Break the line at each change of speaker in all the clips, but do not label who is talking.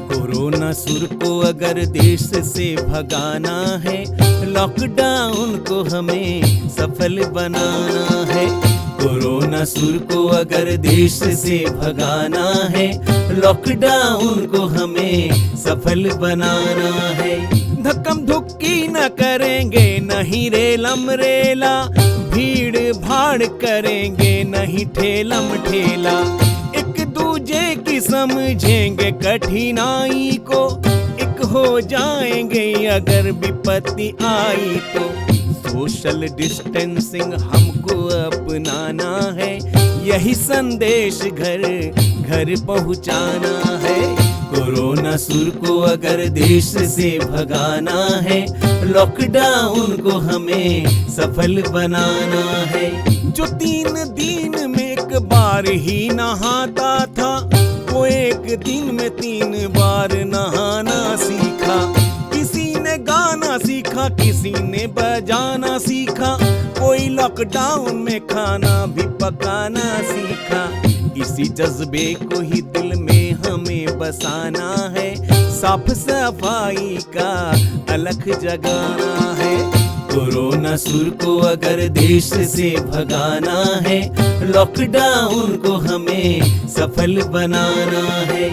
Corona सुर को अगर देश से भगाना है, लॉकडाउन को हमें सफल बनाना है। कोरोना सुर को अगर देश से भगाना है, लॉकडाउन को हमें सफल बनाना है। धक्कम धुक्की न करेंगे, नहीं रेलम रेला, भीड़ भाड़ करेंगे नहीं ठेलम ठेला। एक दूजे की समझेंगे कठिनाई को, एक हो जाएंगे अगर विपत्ति आई तो। सोशल डिस्टेंसिंग हमको अपनाना है, यही संदेश घर घर पहुंचाना है। कोरोना सुर को अगर देश से भगाना है, लॉकडाउन को हमें सफल बनाना है। जो 3 दिन में एक बार ही नहाता था, वो एक दिन में 3 बार नहाना सीखा। किसी ने गाना सीखा, किसी ने बजाना सीखा, कोई लॉकडाउन में खाना भी पकाना सीखा। इसी जज्बे को ही दिल में हमें बसाना है, साफ सफाई का अलख जगाना है। कोरोना सुर को अगर देश से भगाना है, लॉकडाउन को हमें सफल बनाना है।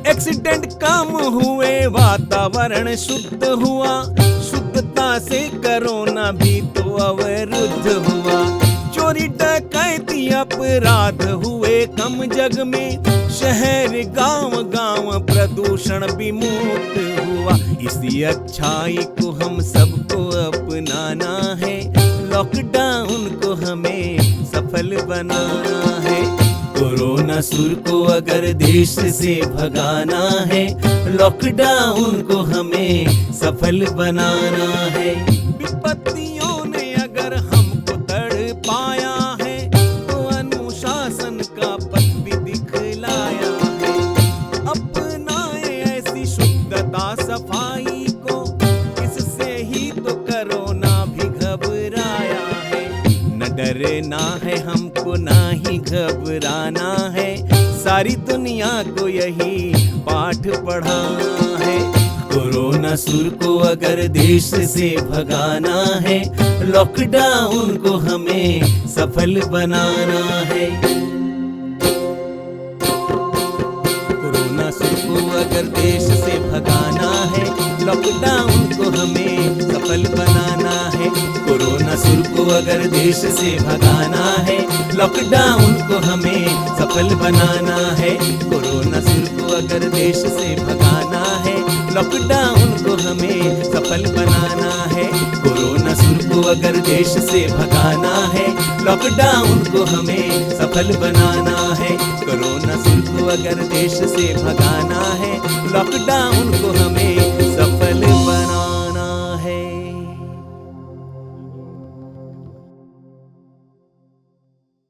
एक्सीडेंट कम हुए, वातावरण शुद्ध हुआ, शुद्धता से कोरोना भी तो अवरुद्ध हुआ। चोरी डकैती अपराध हुए कम जग में, शहर गांव गांव प्रदूषण भी मुक्त हुआ। इसी अच्छाई को हम सबको अपनाना है, लॉकडाउन को हमें सफल बनाना है। कोरोना सुर को अगर देश से भगाना है, लॉकडाउन को हमें सफल बनाना है। विपत्तियों ने अगर हमको तड़ पाया है, तो अनुशासन का पथ भी दिखलाया है। अपनाए ऐसी शुद्धता सफाई को, इससे ही तो कोरोना भी घबराया है। न डरना है हमको, ना ही घबराना है, सारी दुनिया को यही पाठ पढ़ाना है। कोरोना सुर को अगर देश से भगाना है, लॉकडाउन को हमें सफल बनाना है। कोरोना सुर को अगर देश से भगाना है, लॉकडाउन को हमें सफल बनाना है। कोरोना सुर को अगर देश से भगाना है, लॉकडाउन को हमें सफल बनाना है। कोरोना सुर को अगर देश से भगाना है, लॉकडाउन को हमें सफल बनाना है। कोरोना सुर को अगर देश से भगाना है, लॉकडाउन को हमें सफल बनाना है। कोरोना सुर को अगर देश से भगाना है, लॉकडाउन को हमें